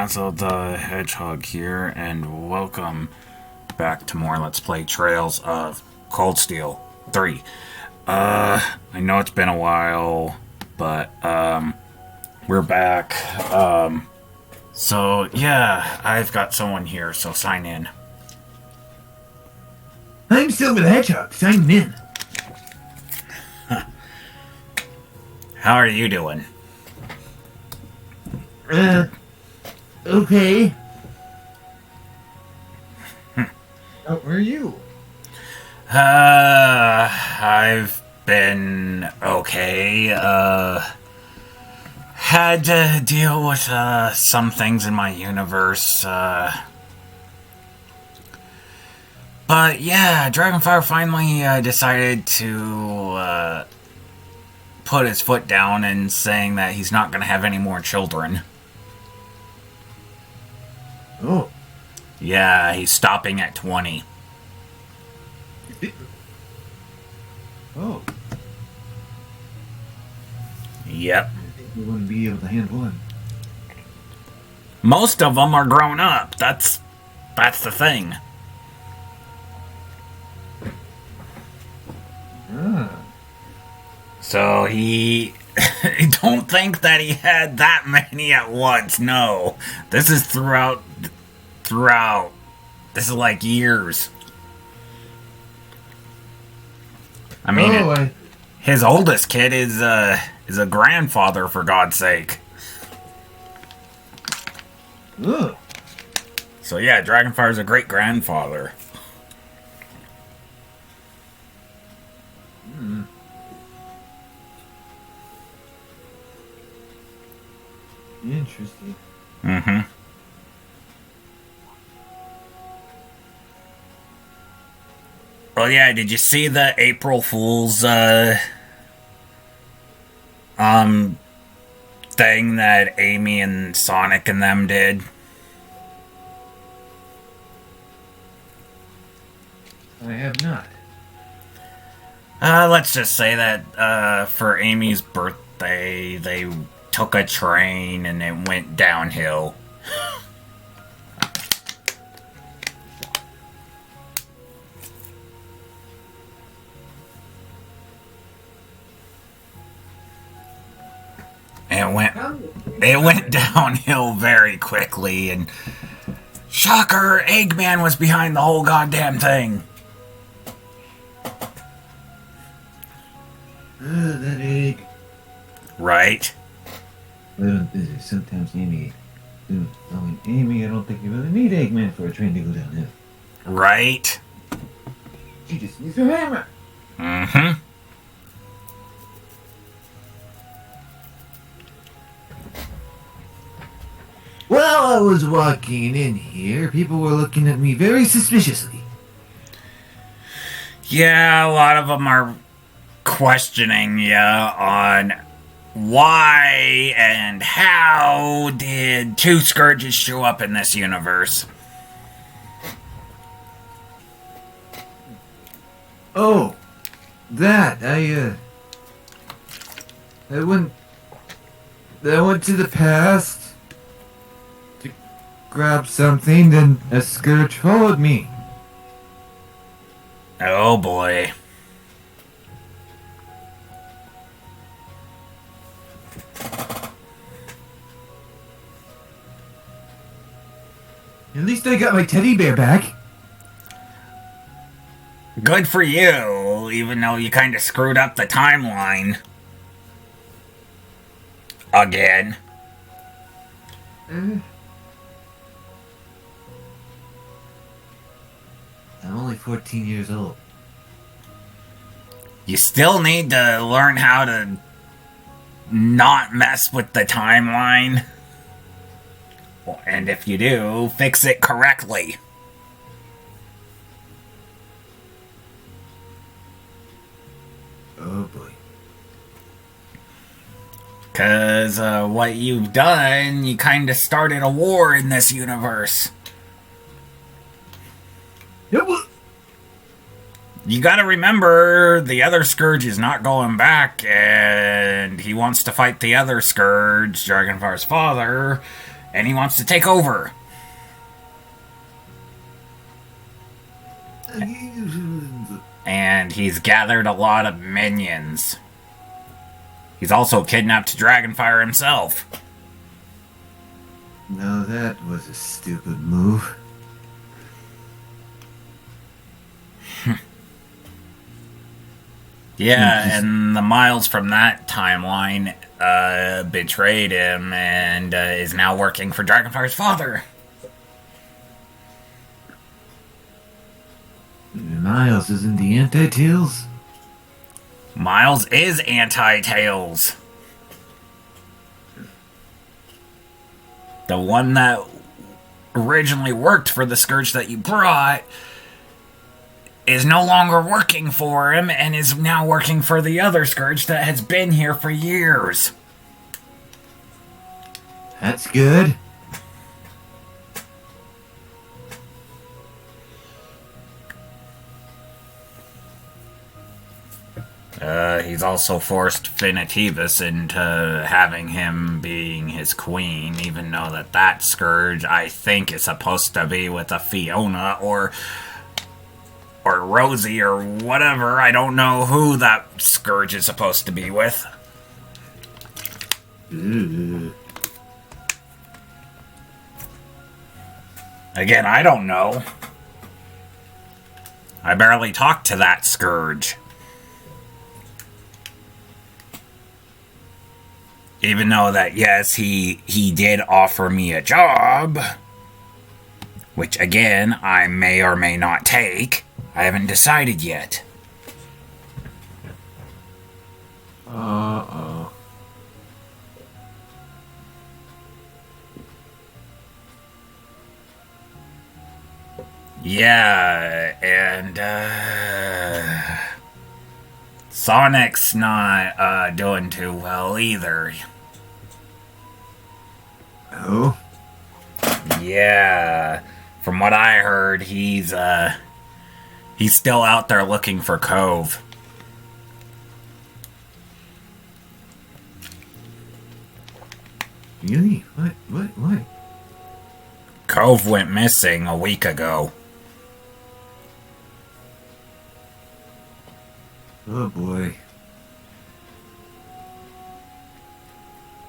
Basil the Hedgehog here, and welcome back to more Let's Play Trails of Cold Steel 3. I know it's been a while, but, we're back. So, yeah, I've got someone here, so sign in. I'm Silver the Hedgehog, signing in. How are you doing? Okay. Oh, where are you? I've been okay. Had to deal with, some things in my universe, But, yeah, Dragonfire finally, decided to, put his foot down and saying that he's not gonna have any more children. Oh. Yeah, he's stopping at 20. Oh. Yep. I think we wouldn't be able to handle one. Most of them are grown up. That's the thing. Ah. So I don't think that he had that many at once. No. This is throughout. This is like years. I mean, his oldest kid is a grandfather, for God's sake. Ugh. So yeah, Dragonfire's a great grandfather. Interesting. Mm-hmm. Well, yeah, did you see the April Fool's, thing that Amy and Sonic and them did? I have not. Let's just say that, for Amy's birthday, they took a train and it went downhill. It went downhill very quickly, and shocker, Eggman was behind the whole goddamn thing. That egg. Right? Well, sometimes Amy. Knowing Amy, I don't think you really need Eggman for a train to go downhill. Right? She just needs her hammer. Mm-hmm. While I was walking in here, people were looking at me very suspiciously. Yeah, a lot of them are questioning you on why and how did two Scourges show up in this universe. Oh, that I went to the past to grab something, then a Scourge followed me. Oh boy. At least I got my teddy bear back. Good for you, even though you kind of screwed up the timeline. Again. I'm only 14 years old. You still need to learn how to not mess with the timeline. And if you do, fix it correctly. Oh boy. Cause what you've done, you kind of started a war in this universe. You gotta remember, the other Scourge is not going back, and he wants to fight the other Scourge, Dragonfire's father, and he wants to take over. And he's gathered a lot of minions. He's also kidnapped Dragonfire himself. No, that was a stupid move. Yeah, and the Miles from that timeline betrayed him and is now working for Dragonfire's father. Miles isn't the anti-Tails? Miles is anti-Tails. The one that originally worked for the Scourge that you brought is no longer working for him and is now working for the other Scourge that has been here for years. That's good. He's also forced Finitibus into having him being his queen, even though that Scourge, I think, is supposed to be with a Fiona or Rosie or whatever. I don't know who that Scourge is supposed to be with. Again, I don't know. I barely talked to that Scourge. Even though that, yes, he did offer me a job, which, again, I may or may not take. I haven't decided yet. Uh-oh. Yeah, and, Sonic's not, doing too well either. Oh? Yeah, from what I heard, he's still out there looking for Cove. Really? What? Cove went missing a week ago. Oh boy.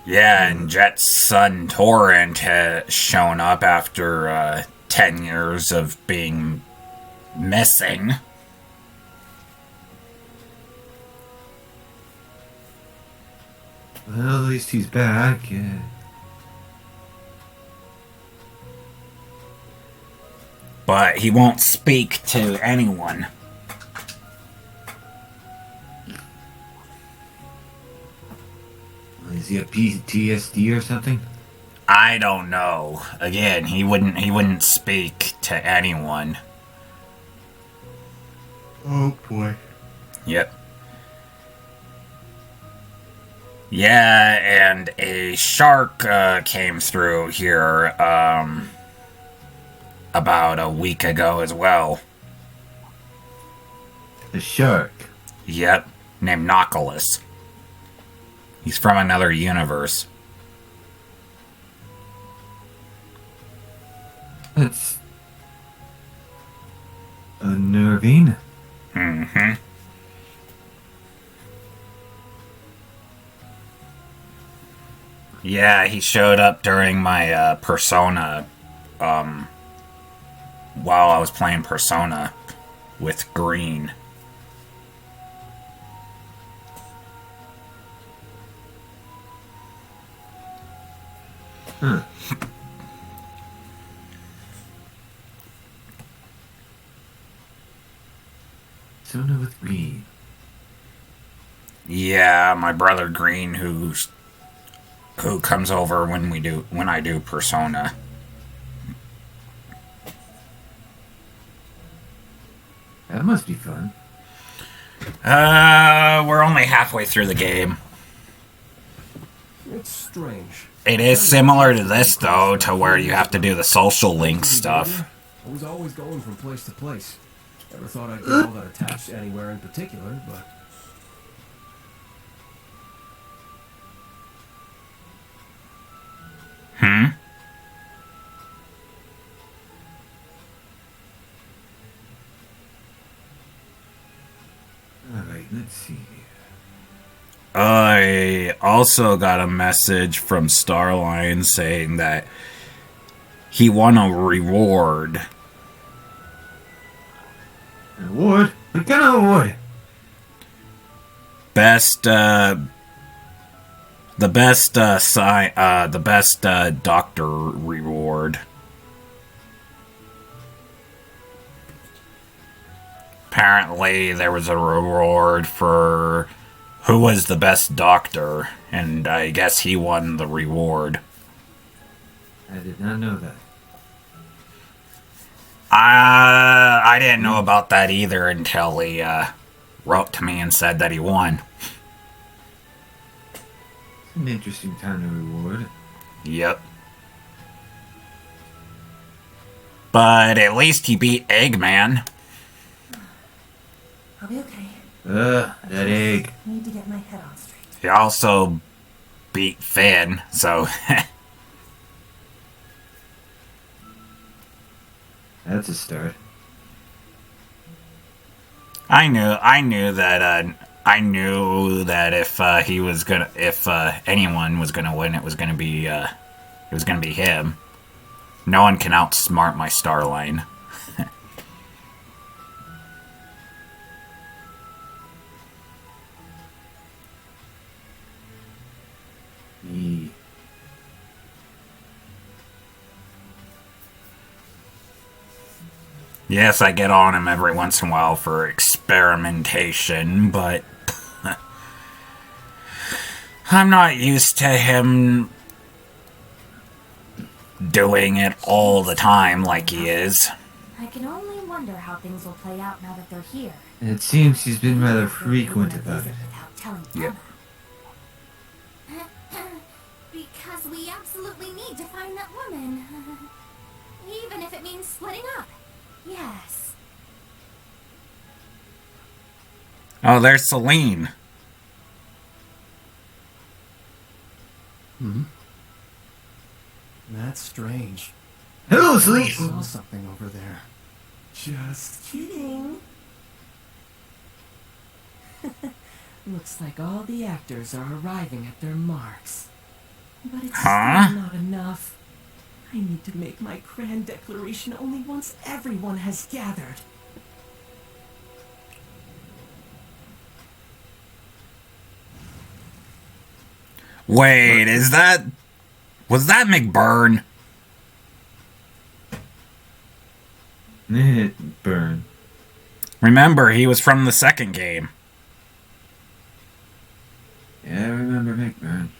Yeah, and Jet's son Torrent has shown up after 10 years of being missing. Well, at least he's back. Yeah. But he won't speak to anyone. Is he a PTSD or something? I don't know. Again, he wouldn't speak to anyone. Oh boy. Yep. Yeah, and a shark came through here about a week ago as well. A shark? Yep, named Nautilus. He's from another universe. That's unnerving. Mm-hmm. Yeah, he showed up during my Persona, while I was playing Persona with Green. Huh. Persona with Green. Yeah, my brother Green, who comes over when I do Persona. That must be fun. We're only halfway through the game. It's strange. It is similar to this, though, to where you have to do the social link stuff. I was always going from place to place. Never thought I'd get all that attached to anywhere in particular, but... Alright, let's see. I also got a message from Starline saying that he won a reward. An award? What kind of award? Best, the best doctor reward. Apparently, there was a reward for who was the best doctor, and I guess he won the reward. I did not know that. I didn't know about that either until he wrote to me and said that he won. It's an interesting kind of reward. Yep. But at least he beat Eggman. I'll be okay. That egg. Need to get my head on straight. He also beat Finn, so That's a start. I knew that if anyone was gonna win, it was gonna be him. No one can outsmart my Starline. E. Yes, I get on him every once in a while for experimentation, but I'm not used to him doing it all the time like he is. I can only wonder how things will play out now that they're here. And it seems he's been rather frequent about it. Without telling Yep. Because we absolutely need to find that woman. Even if it means splitting up. Yes. Oh, there's Celine. That's strange. Hello, I Celine! saw something over there. Just Kidding. Looks like all the actors are arriving at their marks. But it's Huh? still not enough. I need to make my grand declaration only once everyone has gathered. Wait, was that McBurn? Burn. Remember, he was from the second game. Yeah, I remember McBurn.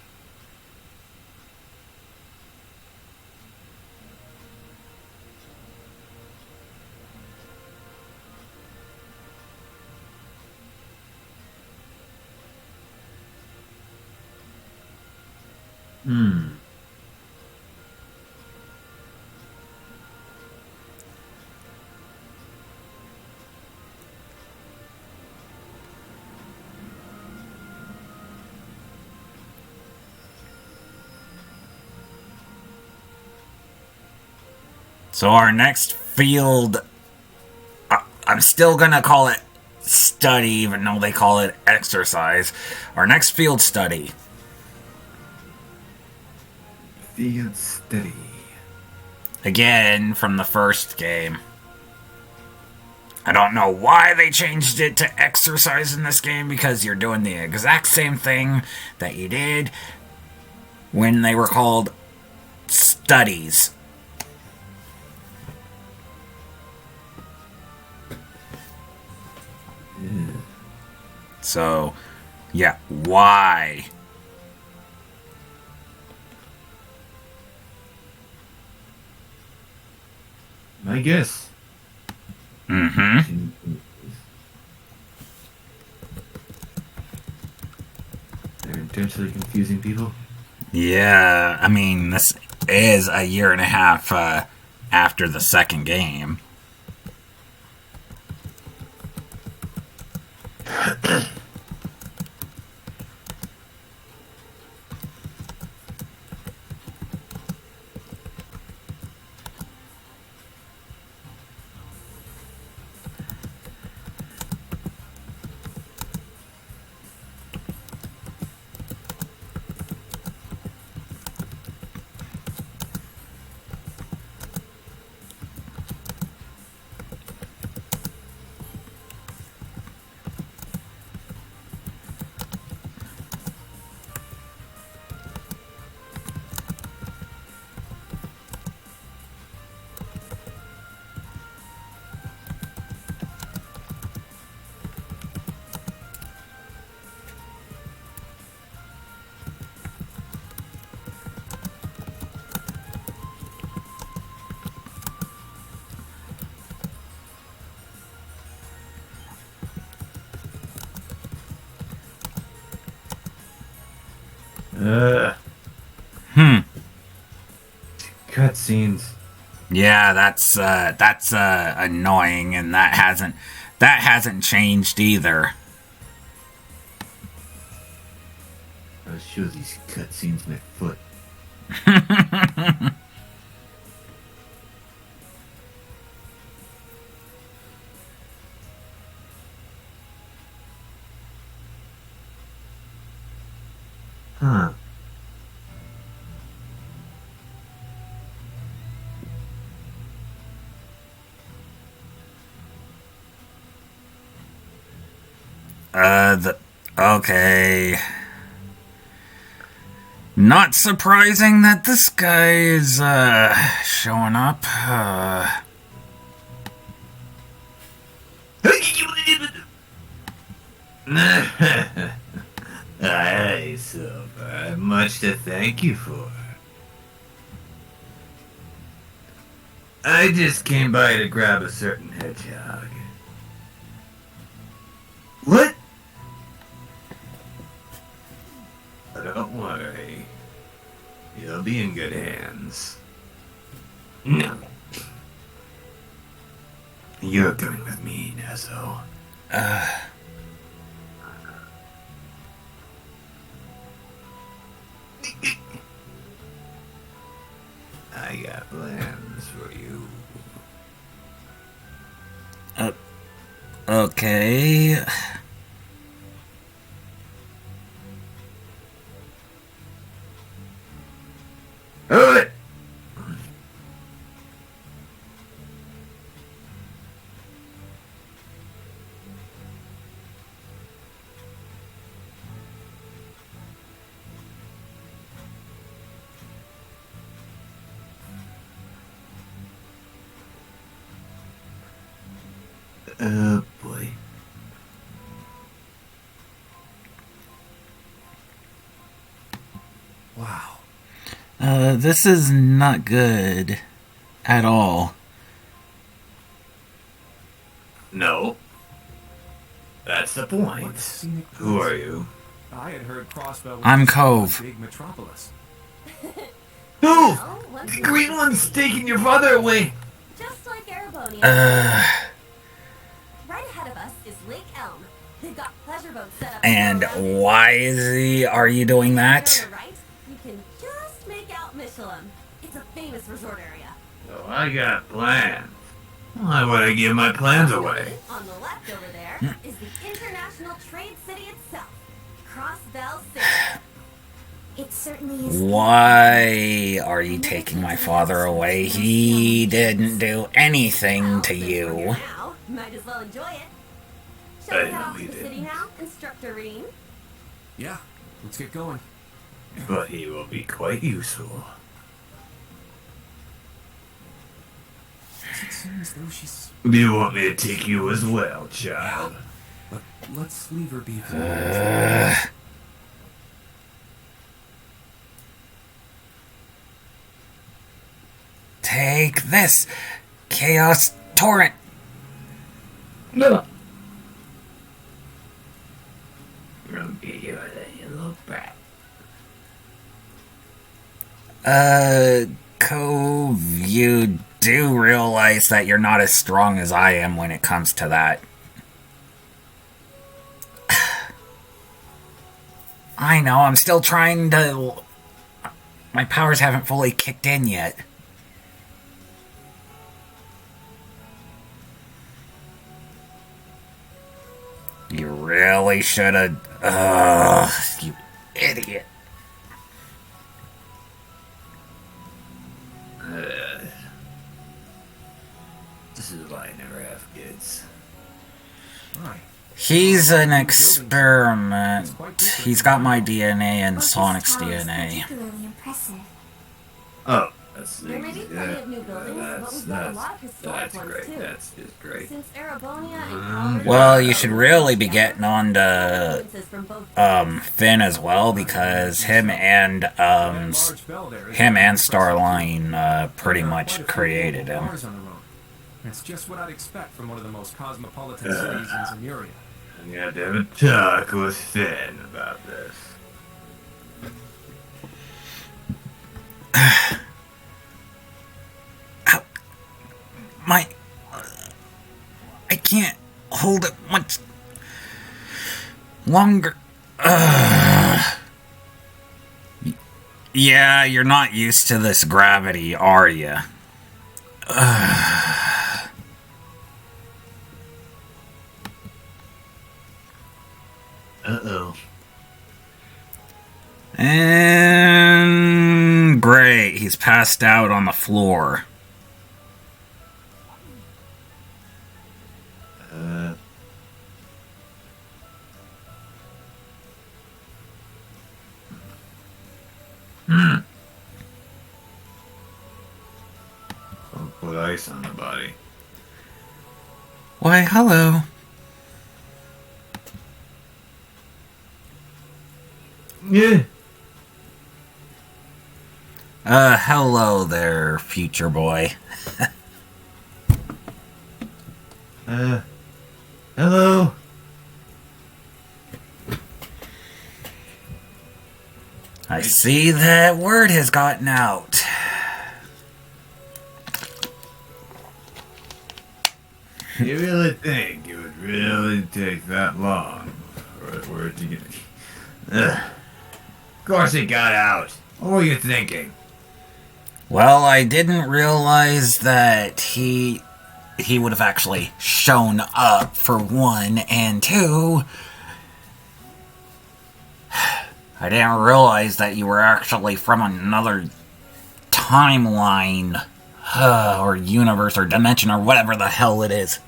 So our next field, I'm still gonna call it study, even though they call it exercise. Our next field study. Field study. Again, from the first game. I don't know why they changed it to exercise in this game, because you're doing the exact same thing that you did when they were called studies. So, yeah, why? My guess. Mm-hmm. They're intentionally confusing people. Yeah, I mean, this is a year and a half after the second game. Hmm. Cutscenes. Yeah, that's annoying, and that hasn't changed either. I'll show these cutscenes my foot. Huh. Okay. Not surprising that this guy is, showing up. Aye, Silver. Much to thank you for. I just came by to grab a certain hedgehog. What? Don't worry. You'll be in good hands. No. You're coming with me, Nezzo. I got plans for you. Okay. Hold it! Oh boy. Wow. This is not good at all. No. That's the point. What scenic Who place? are you? I had heard Crossbell was I'm a Cove. big metropolis. Who? Well, The green one's taking your father away. just like Arabonia. Right ahead of us is Lake Elm. They've got pleasure boats set up. And all around it. why are you doing There that? on the right, you can just make out Michelin. It's a famous resort area. So I got plans. Why would I give my plans away? On the left over there is the International Trade City itself, Crossbell City. It certainly is. Why are you taking my father away? He didn't do anything to Well, since we're here you. now, might as well enjoy it. Shall I we head know off he to the city didn't. now, Instructor Reen? Yeah, let's get going. But he will be quite useful. It seems as though she's... Do you want me to take you as well, child? But let's leave her be for now. Take this, Chaos Torrent. No. I'll get you a little brat. Cove, you do realize that you're not as strong as I am when it comes to that. I know, I'm still trying to... My powers haven't fully kicked in yet. You really should have... Ugh, you idiot. This is why I never have kids. Why? He's an experiment. He's got my DNA and Sonic's DNA. Particularly impressive. Oh, that's There may be plenty of new buildings, but we've got a lot of historic that's ones great. too. That's just great. Since Arabonia and Well, you should really be getting on to influences from both Finn as well, because him and Large bell there is- Starline pretty There are much quite a few created local him. bars on the road. That's just what I'd expect from one of the most cosmopolitan cities in Zemuria. I'm gonna have to have a talk with Finn about this. My... I can't hold it much longer. Yeah, you're not used to this gravity, are you? Uh-oh. And great, he's passed out on the floor. Don't put ice on the body. Why, hello. Yeah. Hello there, future boy. Hello? I see that word has gotten out. You really think it would really take that long for it to get... Ugh. Of course it got out. What were you thinking? Well, I didn't realize that he would have actually shown up, for one, and two, I didn't realize that you were actually from another timeline, or universe, or dimension, or whatever the hell it is.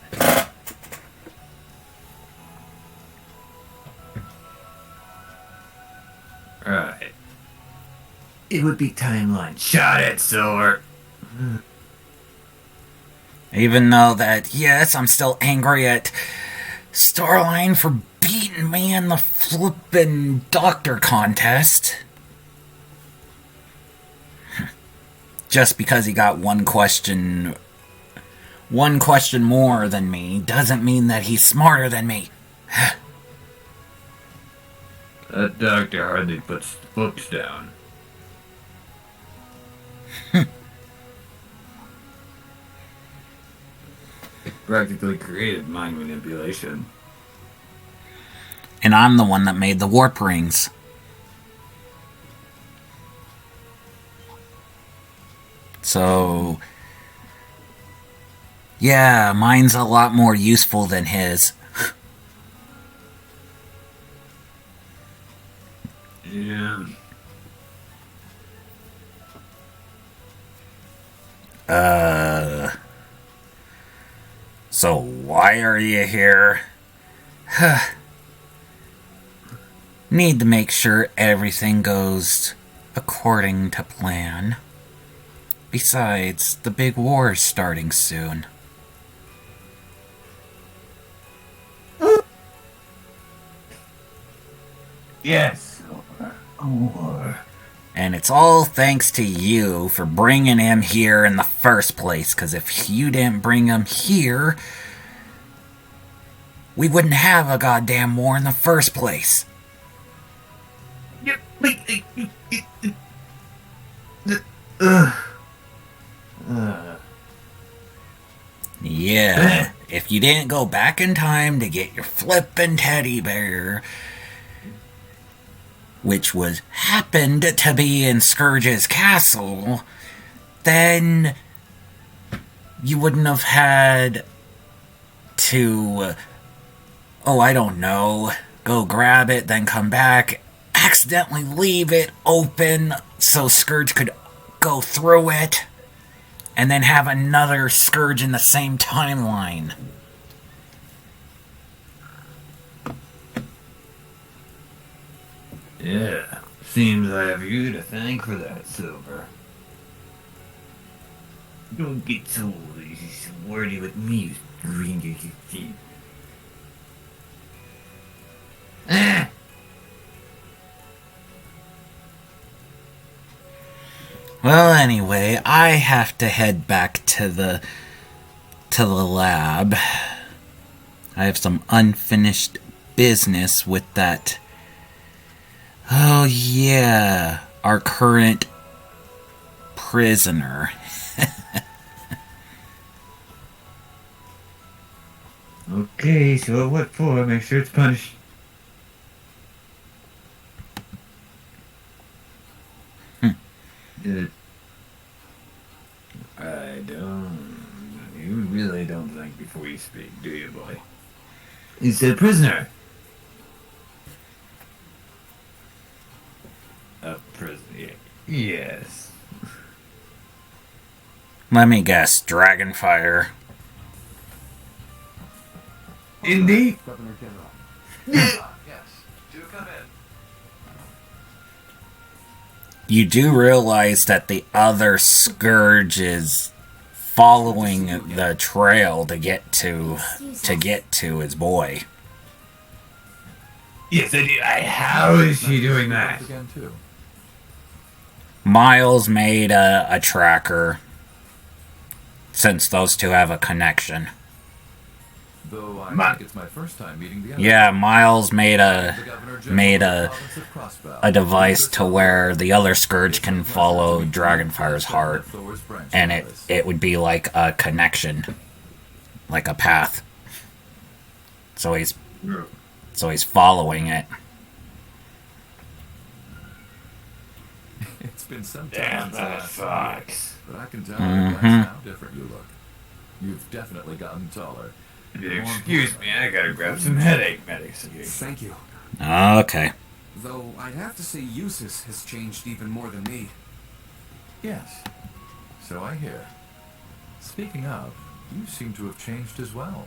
Right. It would be timeline. Shot it, Silver. Even though that, yes, I'm still angry at Starline for beating me in the flippin' doctor contest. Just because he got one question more than me doesn't mean that he's smarter than me. That doctor hardly puts the books down. Practically created mind manipulation. And I'm the one that made the warp rings. So, yeah, mine's a lot more useful than his. Yeah. So why are you here? Need to make sure everything goes according to plan. Besides, the big war is starting soon. Yes, Silver. And it's all thanks to you for bringing him here in the first place, because if you didn't bring him here, we wouldn't have a goddamn war in the first place. Yeah, if you didn't go back in time to get your flippin' teddy bear, which happened to be in Scourge's castle, then you wouldn't have had to, I don't know, go grab it, then come back, accidentally leave it open so Scourge could go through it, and then have another Scourge in the same timeline. Yeah, seems I have you to thank for that, Silver. Don't get so wordy with me, you green teeth. Ah! Well, anyway, I have to head back to the lab. I have some unfinished business with that. Oh yeah, our current prisoner. Okay, so what for? Make sure it's punished. Did I don't. You really don't think before you speak, do you, boy? He said prisoner. A prisoner. Yes. Let me guess, Dragonfire. Indeed. Governor General. Yeah. Yes. Do come in. You do realize that the other Scourge is following the trail to get to his boy. Yes, I do. How is she doing that? Again, too. Miles made a tracker, since those two have a connection. Though I Ma- think it's my first time meeting the Yeah, Miles made The Governor General of the province of Crossbell. a device to where the other Scourge can follow Dragonfire's heart, Thor's branch and office. it would be like a connection, like a path. So he's following it. It's been some time Damn, since I that last saw you, sucks. but I can tell that's how different you look. You've definitely gotten taller. Excuse me, I gotta grab some headache medication. Thank you. Okay. Though I'd have to say Eustace has changed even more than me. Yes. So I hear. Speaking of, you seem to have changed as well.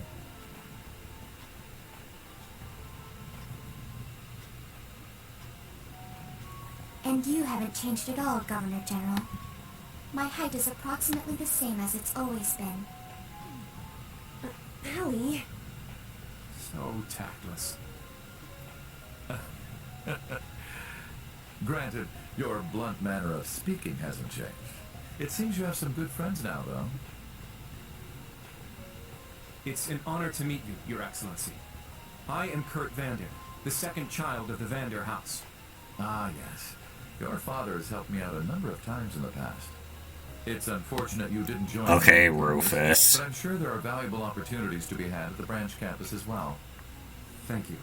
And you haven't changed at all, Governor General. My height is approximately the same as it's always been. Allie. So tactless. Granted, your blunt manner of speaking hasn't changed. It seems you have some good friends now, though. It's an honor to meet you, Your Excellency. I am Kurt Vander, the second child of the Vander house. Ah, yes. Your father has helped me out a number of times in the past. It's unfortunate you didn't join Okay, me, Rufus. but I'm sure there are valuable opportunities to be had at the branch campus as well. Thank you.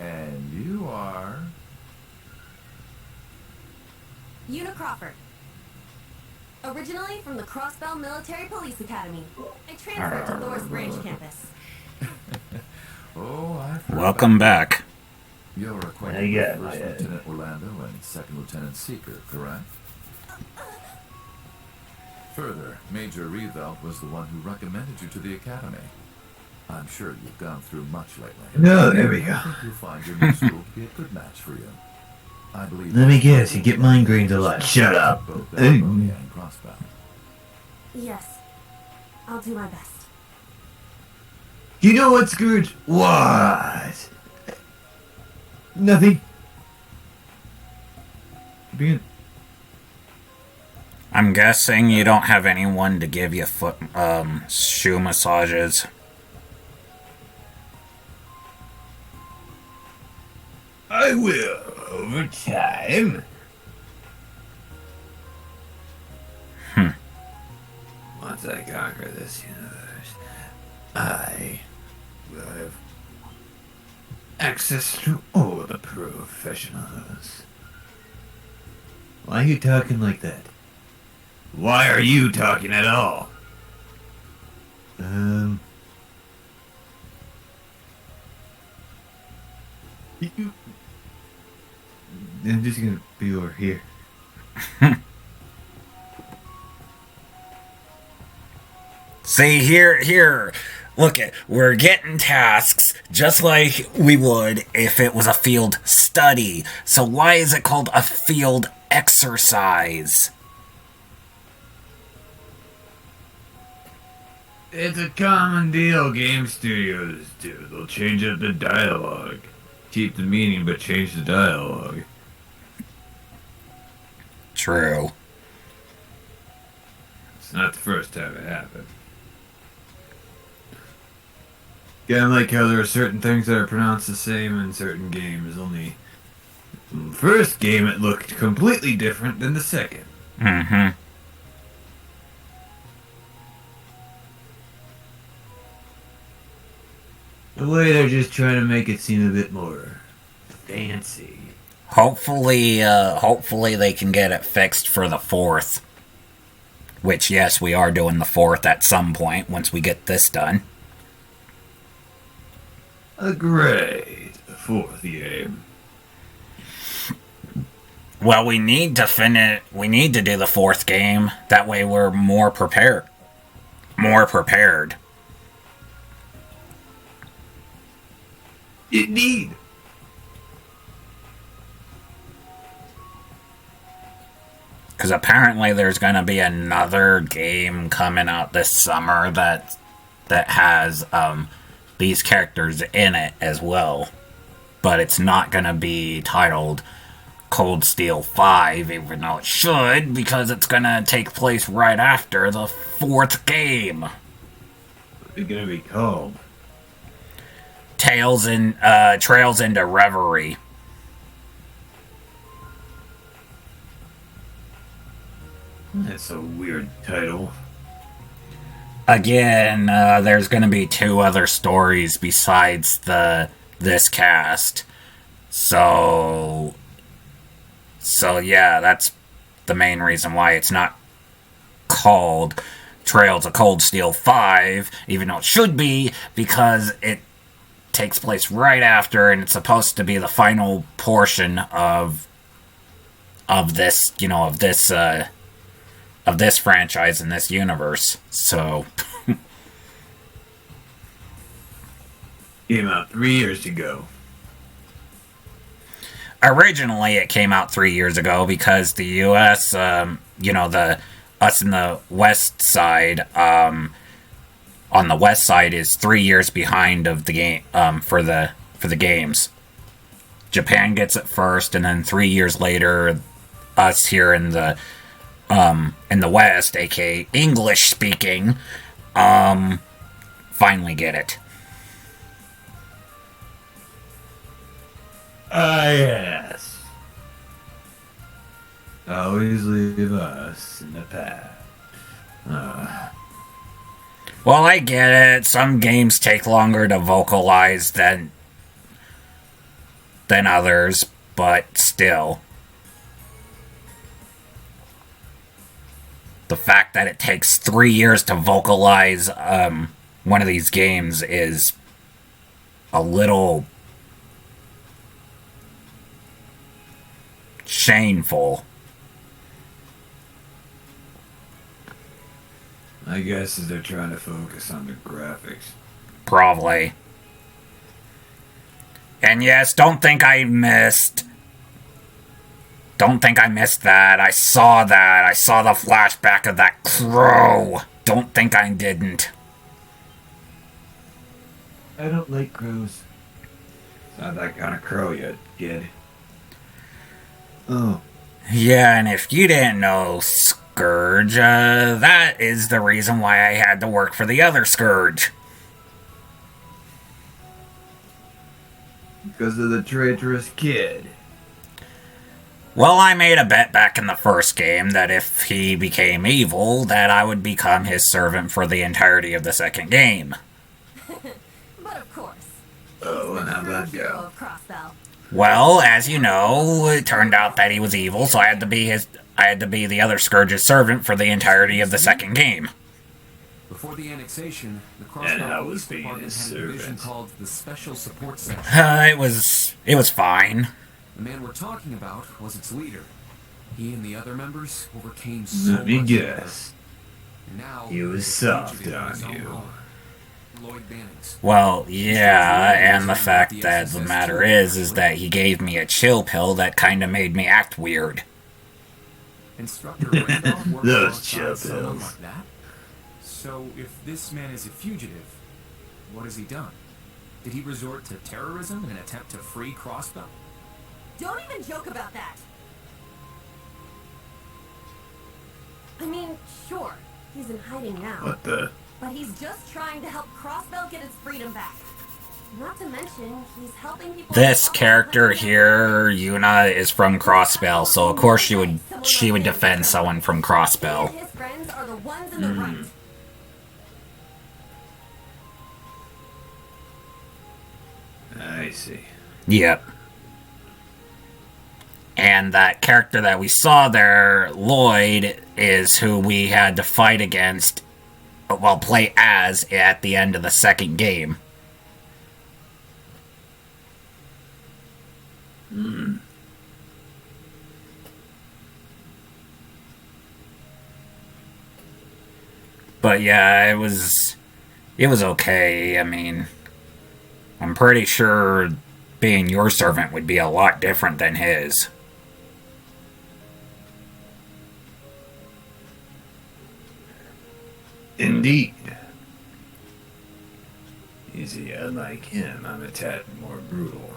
And you are... Una Crawford. Originally from the Crossbell Military Police Academy. I transferred to Thor's branch campus. Oh, I've heard Welcome about back. you. You're acquainted Yeah, with First yeah. Lieutenant Orlando and Second Lieutenant Seeker, correct? Further, Major Revelt was the one who recommended you to the Academy. I'm sure you've gone through much lately. No, there we go. I think you'll find your new school to be a good match for you. I believe. Let me guess, you get migraines a lot. Shut up. Both Hey. Ammonia and Crossbell. Yes. I'll do my best. You know what, Scourge? What? Nothing. Being... I'm guessing you don't have anyone to give you shoe massages. I will, over time. Once I conquer this universe, I will have access to all the professionals. Why are you talking like that? Why are you talking at all? I'm just gonna be over here. See, here. Look, we're getting tasks just like we would if it was a field study. So why is it called a field exercise? It's a common deal game studios do. They'll change up the dialogue. Keep the meaning, but change the dialogue. True. It's not the first time it happened. Yeah, I like how there are certain things that are pronounced the same in certain games, only... in the first game it looked completely different than the second. Mm-hmm. The way they're just trying to make it seem a bit more fancy. Hopefully they can get it fixed for the 4th. Which, yes, we are doing the 4th at some point once we get this done. A great 4th game. Well, we need to do the 4th game. That way we're more prepared. Indeed. Because apparently there's going to be another game coming out this summer that has these characters in it as well. But it's not going to be titled Cold Steel 5, even though it should, because it's going to take place right after the 4th game. What's it going to be called? Trails into Reverie. That's a weird title. Again, there's going to be 2 other stories besides this cast. So yeah, that's the main reason why it's not called Trails of Cold Steel 5, even though it should be, because it takes place right after, and it's supposed to be the final portion of this, of this franchise in this universe. So Came out 3 years ago. originally it came out 3 years ago because the US, us in the west side, on the west side is 3 years behind of the game, for the games. Japan gets it first, and then 3 years later, us here in the West, aka English speaking, finally get it. Yes. Always leave us in the past. Well, I get it. Some games take longer to vocalize than others, but still. The fact that it takes 3 years to vocalize one of these games is a little shameful. I guess they're trying to focus on the graphics. Probably. And yes, don't think I missed that. I saw that. I saw the flashback of that crow. Don't think I didn't. I don't like crows. It's not that kind of crow yet, kid. Oh. Yeah, and if you didn't know, Scourge, that is the reason why I had to work for the other Scourge. Because of the traitorous kid. Well, I made a bet back in the first game that if he became evil, that I would become his servant for the entirety of the second game. But of course. Oh, and how'd that go? Of Crossbell. Well, as you know, it turned out that he was evil, so I had to be the other Scourge's servant for the entirety of the second game. Before the annexation, the And how Crossbell was Police being Department his had a division servant? called the Special Support Section. It was fine. The man we're talking about was its leader. He and the other members overcame so Let me much. guess. And now He was he's a soft fugitive in his on own you. home. Lloyd Bannings. Well, yeah, and the fact that the matter is that he gave me a chill pill that kind of made me act weird. Instructor Randolph worked Those alongside chill someone pills. like that. So, if this man is a fugitive, what has he done? Did he resort to terrorism in an attempt to free Crossbell? Don't even joke about that. I mean, sure, he's in hiding now. What the? But he's just trying to help Crossbell get its freedom back. Not to mention, he's helping people... This character here, Yuna, is from Crossbell, so of course she would defend someone from Crossbell. His friends are the ones in the right. see. Yep. And that character that we saw there, Lloyd, is who we had to fight against, well, play as at the end of the second game. But yeah, it was okay. I mean, I'm pretty sure being your servant would be a lot different than his. Indeed. You see, unlike him, I'm a tad more brutal.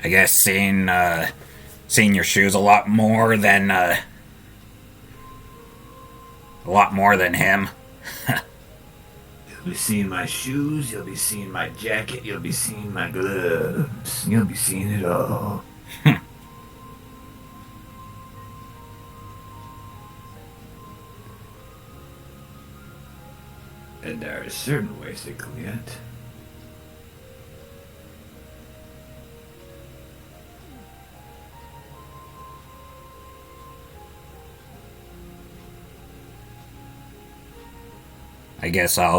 I guess seeing your shoes a lot more than him. You'll be seeing my shoes, you'll be seeing my jacket, you'll be seeing my gloves. You'll be seeing it all. And there are certain ways to clean it. I guess I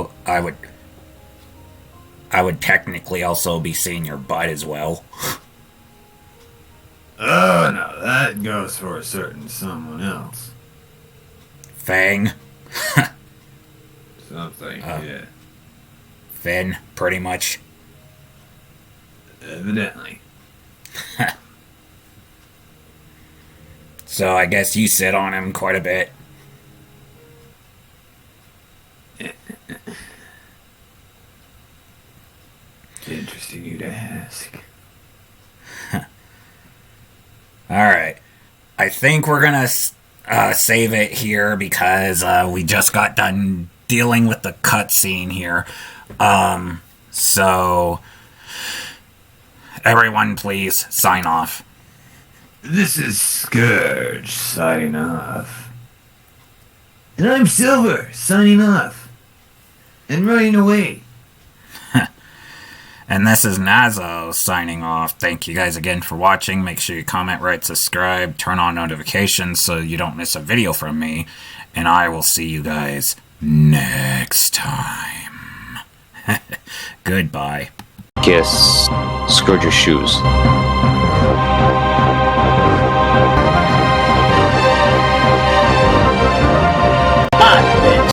would technically also be seeing your butt as well. Oh no, that goes for a certain someone else. Fang. Something, yeah. Finn, pretty much. Evidently. So I guess you sit on him quite a bit. Interesting you to ask. Alright. I think we're gonna save it here because we just got done dealing with the cutscene here. So everyone please sign off. This is Scourge signing off. And I'm Silver signing off. And running away. And this is Nazo signing off. Thank you guys again for watching. Make sure you comment, rate, subscribe, turn on notifications so you don't miss a video from me. And I will see you guys next time. Goodbye. Kiss Scourge's shoes.